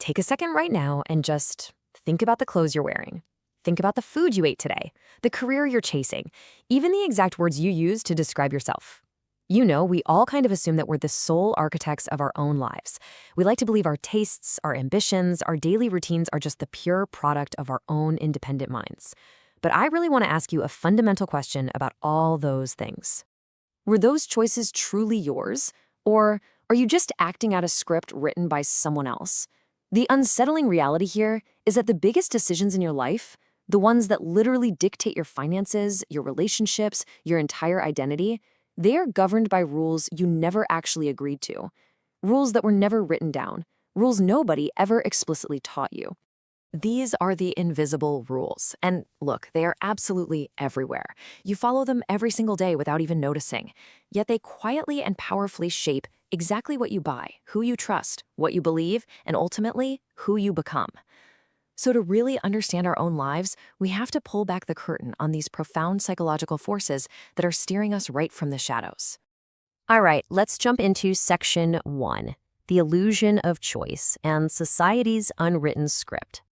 Take a second right now and just think about the clothes you're wearing. Think about the food you ate today, the career you're chasing, even the exact words you use to describe yourself. We all kind of assume that we're the sole architects of our own lives. We like to believe our tastes, our ambitions, our daily routines are just the pure product of our own independent minds. But I really want to ask you a fundamental question about all those things. Were those choices truly yours? Or are you just acting out a script written by someone else? The unsettling reality here is that the biggest decisions in your life, the ones that literally dictate your finances, your relationships, your entire identity, they are governed by rules you never actually agreed to. Rules that were never written down. Rules nobody ever explicitly taught you. These are the invisible rules. And look, they are absolutely everywhere. You follow them every single day without even noticing. Yet they quietly and powerfully shape exactly what you buy, who you trust, what you believe, and ultimately, who you become. So to really understand our own lives, we have to pull back the curtain on these profound psychological forces that are steering us right from the shadows. All right, let's jump into section 1, the illusion of choice and society's unwritten script.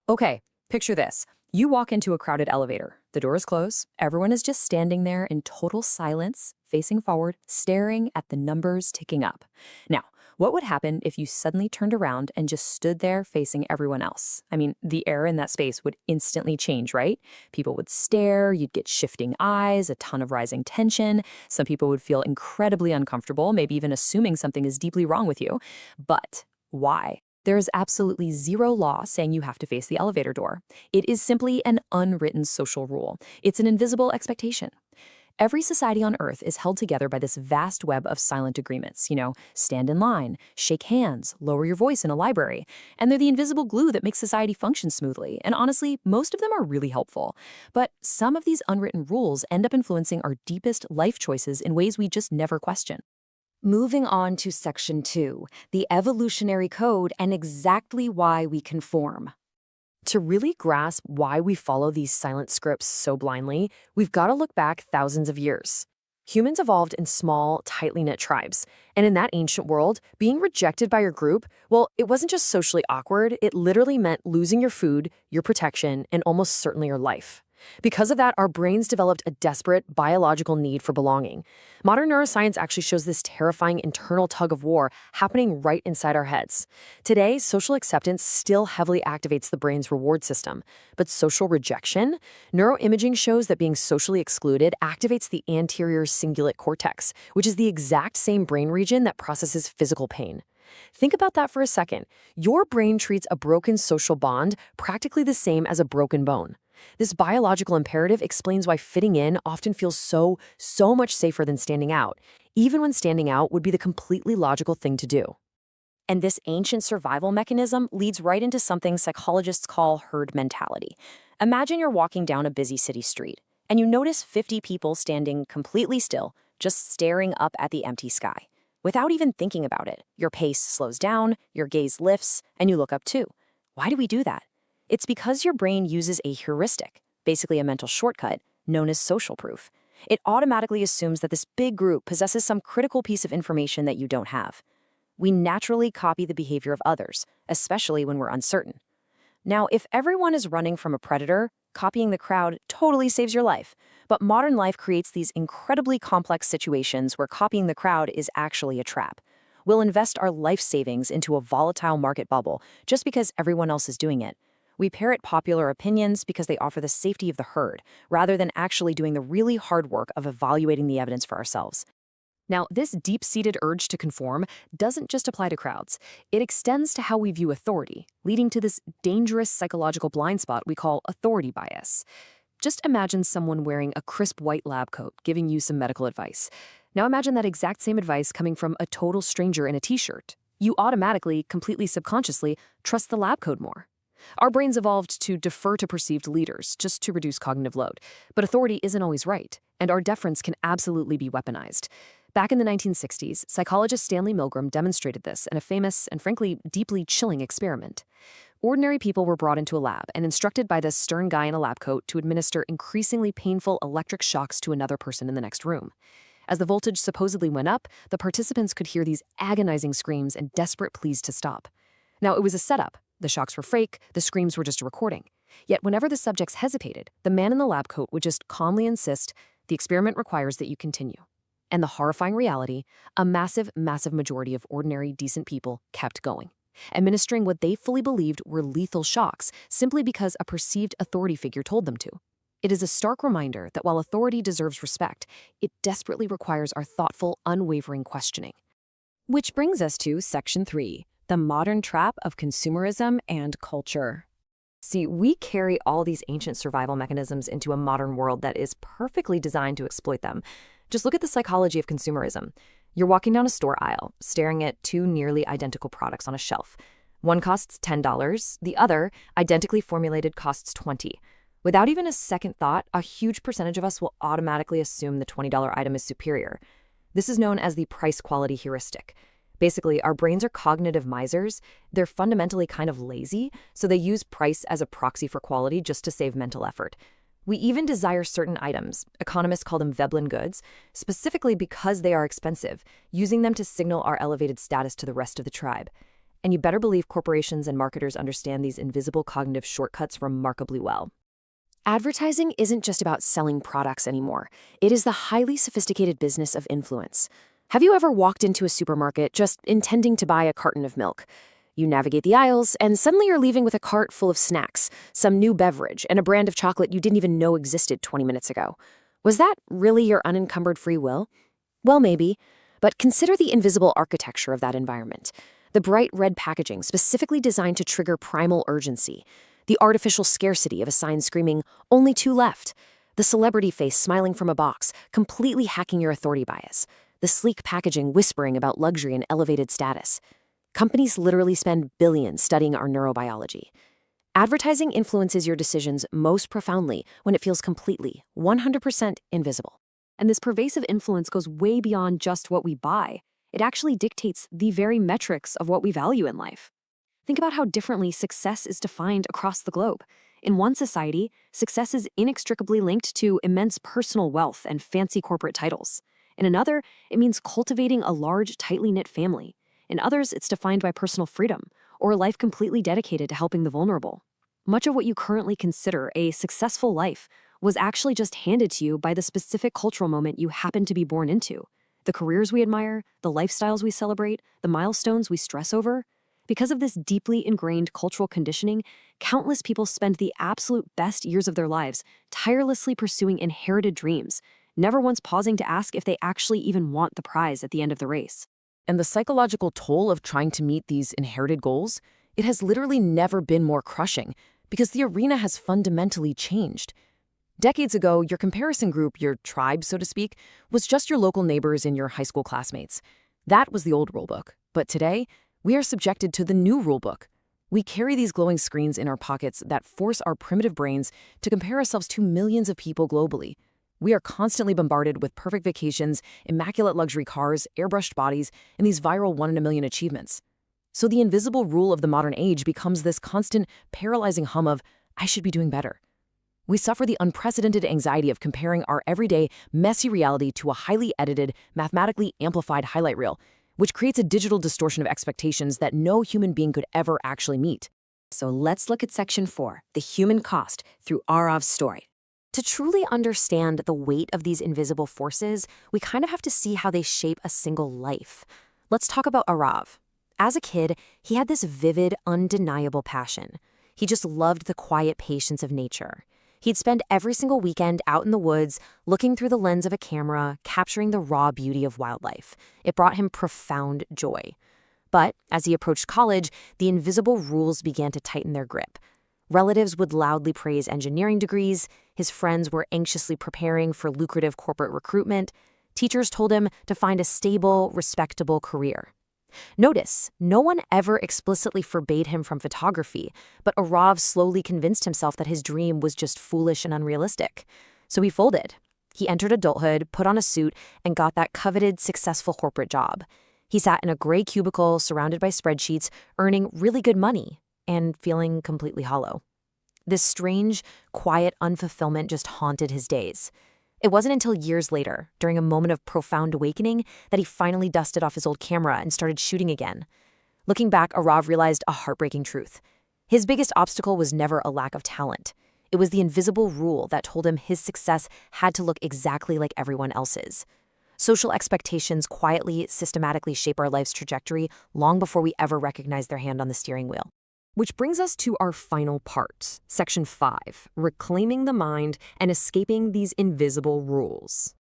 Okay, picture this. You walk into a crowded elevator. The doors close. Everyone is just standing there in total silence, facing forward, staring at the numbers ticking up. Now, what would happen if you suddenly turned around and just stood there facing everyone else? I mean, the air in that space would instantly change, right? People would stare, you'd get shifting eyes, a ton of rising tension. Some people would feel incredibly uncomfortable, maybe even assuming something is deeply wrong with you. But why? There is absolutely zero law saying you have to face the elevator door. It is simply an unwritten social rule. It's an invisible expectation. Every society on Earth is held together by this vast web of silent agreements. Stand in line, shake hands, lower your voice in a library. And they're the invisible glue that makes society function smoothly. And honestly, most of them are really helpful. But some of these unwritten rules end up influencing our deepest life choices in ways we just never question. Moving on to section 2, the evolutionary code and exactly why we conform. To really grasp why we follow these silent scripts so blindly, we've got to look back thousands of years. Humans evolved in small, tightly knit tribes. And in that ancient world, being rejected by your group, well, it wasn't just socially awkward, it literally meant losing your food, your protection, and almost certainly your life. Because of that, our brains developed a desperate biological need for belonging. Modern neuroscience actually shows this terrifying internal tug of war happening right inside our heads. Today, social acceptance still heavily activates the brain's reward system. But social rejection? Neuroimaging shows that being socially excluded activates the anterior cingulate cortex, which is the exact same brain region that processes physical pain. Think about that for a second. Your brain treats a broken social bond practically the same as a broken bone. This biological imperative explains why fitting in often feels so much safer than standing out, even when standing out would be the completely logical thing to do. And this ancient survival mechanism leads right into something psychologists call herd mentality. Imagine you're walking down a busy city street, and you notice 50 people standing completely still, just staring up at the empty sky. Without even thinking about it, your pace slows down, your gaze lifts, and you look up too. Why do we do that? It's because your brain uses a heuristic, basically a mental shortcut, known as social proof. It automatically assumes that this big group possesses some critical piece of information that you don't have. We naturally copy the behavior of others, especially when we're uncertain. Now, if everyone is running from a predator, copying the crowd totally saves your life. But modern life creates these incredibly complex situations where copying the crowd is actually a trap. We'll invest our life savings into a volatile market bubble just because everyone else is doing it. We parrot popular opinions because they offer the safety of the herd, rather than actually doing the really hard work of evaluating the evidence for ourselves. Now, this deep-seated urge to conform doesn't just apply to crowds. It extends to how we view authority, leading to this dangerous psychological blind spot we call authority bias. Just imagine someone wearing a crisp white lab coat giving you some medical advice. Now imagine that exact same advice coming from a total stranger in a t-shirt. You automatically, completely subconsciously, trust the lab coat more. Our brains evolved to defer to perceived leaders, just to reduce cognitive load. But authority isn't always right, and our deference can absolutely be weaponized. Back in the 1960s, psychologist Stanley Milgram demonstrated this in a famous and frankly deeply chilling experiment. Ordinary people were brought into a lab and instructed by this stern guy in a lab coat to administer increasingly painful electric shocks to another person in the next room. As the voltage supposedly went up, the participants could hear these agonizing screams and desperate pleas to stop. Now, it was a setup. the shocks were fake, the screams were just a recording. Yet whenever the subjects hesitated, the man in the lab coat would just calmly insist, the experiment requires that you continue. And the horrifying reality, a massive, massive majority of ordinary, decent people kept going, administering what they fully believed were lethal shocks simply because a perceived authority figure told them to. It is a stark reminder that while authority deserves respect, it desperately requires our thoughtful, unwavering questioning. Which brings us to Section 3, the modern trap of consumerism and culture. See, we carry all these ancient survival mechanisms into a modern world that is perfectly designed to exploit them. Just look at the psychology of consumerism. You're walking down a store aisle, staring at two nearly identical products on a shelf. One costs $10, the other, identically formulated, costs $20. Without even a second thought, a huge percentage of us will automatically assume the $20 item is superior. This is known as the price-quality heuristic. Basically, our brains are cognitive misers. They're fundamentally kind of lazy, so they use price as a proxy for quality just to save mental effort. We even desire certain items, economists call them Veblen goods, specifically because they are expensive, using them to signal our elevated status to the rest of the tribe. And you better believe corporations and marketers understand these invisible cognitive shortcuts remarkably well. Advertising isn't just about selling products anymore. It is the highly sophisticated business of influence. Have you ever walked into a supermarket just intending to buy a carton of milk? You navigate the aisles, and suddenly you're leaving with a cart full of snacks, some new beverage, and a brand of chocolate you didn't even know existed 20 minutes ago. Was that really your unencumbered free will? Well, maybe, but consider the invisible architecture of that environment. The bright red packaging specifically designed to trigger primal urgency. The artificial scarcity of a sign screaming, "Only two left." The celebrity face smiling from a box, completely hacking your authority bias. The sleek packaging whispering about luxury and elevated status. Companies literally spend billions studying our neurobiology. Advertising influences your decisions most profoundly when it feels completely, 100% invisible. And this pervasive influence goes way beyond just what we buy. It actually dictates the very metrics of what we value in life. Think about how differently success is defined across the globe. In one society, success is inextricably linked to immense personal wealth and fancy corporate titles. In another, it means cultivating a large, tightly knit family. In others, it's defined by personal freedom, or a life completely dedicated to helping the vulnerable. Much of what you currently consider a successful life was actually just handed to you by the specific cultural moment you happen to be born into. The careers we admire, the lifestyles we celebrate, the milestones we stress over. Because of this deeply ingrained cultural conditioning, countless people spend the absolute best years of their lives tirelessly pursuing inherited dreams, never once pausing to ask if they actually even want the prize at the end of the race. And the psychological toll of trying to meet these inherited goals, it has literally never been more crushing because the arena has fundamentally changed. Decades ago, your comparison group, your tribe, so to speak, was just your local neighbors and your high school classmates. That was the old rulebook. But today, we are subjected to the new rulebook. We carry these glowing screens in our pockets that force our primitive brains to compare ourselves to millions of people globally. We are constantly bombarded with perfect vacations, immaculate luxury cars, airbrushed bodies, and these viral one-in-a-million achievements. So the invisible rule of the modern age becomes this constant, paralyzing hum of, I should be doing better. We suffer the unprecedented anxiety of comparing our everyday, messy reality to a highly edited, mathematically amplified highlight reel, which creates a digital distortion of expectations that no human being could ever actually meet. So let's look at Section 4, the human cost, through Arav's story. To truly understand the weight of these invisible forces, we kind of have to see how they shape a single life. Let's talk about Arav. As a kid, he had this vivid, undeniable passion. He just loved the quiet patience of nature. He'd spend every single weekend out in the woods, looking through the lens of a camera, capturing the raw beauty of wildlife. It brought him profound joy. But as he approached college, the invisible rules began to tighten their grip. Relatives would loudly praise engineering degrees. His friends were anxiously preparing for lucrative corporate recruitment. Teachers told him to find a stable, respectable career. Notice, no one ever explicitly forbade him from photography, but Arav slowly convinced himself that his dream was just foolish and unrealistic. So he folded. He entered adulthood, put on a suit, and got that coveted, successful corporate job. He sat in a gray cubicle surrounded by spreadsheets, earning really good money and feeling completely hollow. This strange, quiet unfulfillment just haunted his days. It wasn't until years later, during a moment of profound awakening, that he finally dusted off his old camera and started shooting again. Looking back, Arav realized a heartbreaking truth. His biggest obstacle was never a lack of talent. It was the invisible rule that told him his success had to look exactly like everyone else's. Social expectations quietly, systematically shape our life's trajectory long before we ever recognize their hand on the steering wheel. Which brings us to our final part, Section 5, reclaiming the mind and escaping these invisible rules.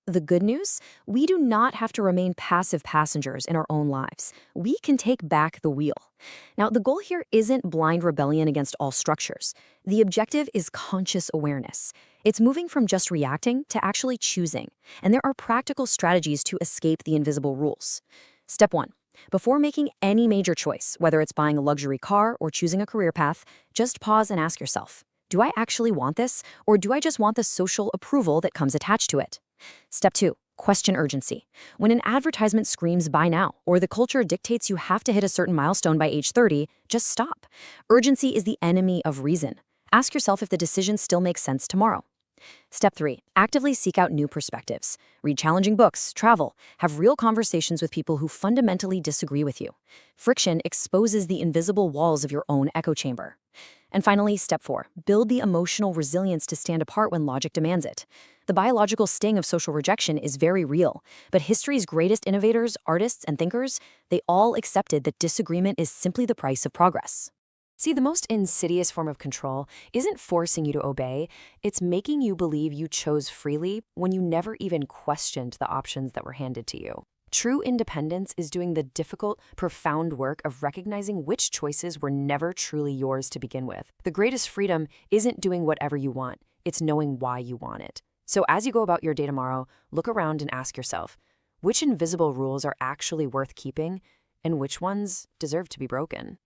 The good news? We do not have to remain passive passengers in our own lives. We can take back the wheel. Now, the goal here isn't blind rebellion against all structures. The objective is conscious awareness. It's moving from just reacting to actually choosing. And there are practical strategies to escape the invisible rules. Step 1. Before making any major choice, whether it's buying a luxury car or choosing a career path, just pause and ask yourself, do I actually want this, or do I just want the social approval that comes attached to it? Step 2. Question urgency. When an advertisement screams buy now, or the culture dictates you have to hit a certain milestone by age 30, just stop. Urgency is the enemy of reason. Ask yourself if the decision still makes sense tomorrow. Step 3. Actively seek out new perspectives. Read challenging books, travel, have real conversations with people who fundamentally disagree with you. Friction exposes the invisible walls of your own echo chamber. And finally, Step 4. Build the emotional resilience to stand apart when logic demands it. The biological sting of social rejection is very real, but history's greatest innovators, artists, and thinkers, they all accepted that disagreement is simply the price of progress. See, the most insidious form of control isn't forcing you to obey, it's making you believe you chose freely when you never even questioned the options that were handed to you. True independence is doing the difficult, profound work of recognizing which choices were never truly yours to begin with. The greatest freedom isn't doing whatever you want, it's knowing why you want it. So as you go about your day tomorrow, look around and ask yourself, which invisible rules are actually worth keeping, and which ones deserve to be broken?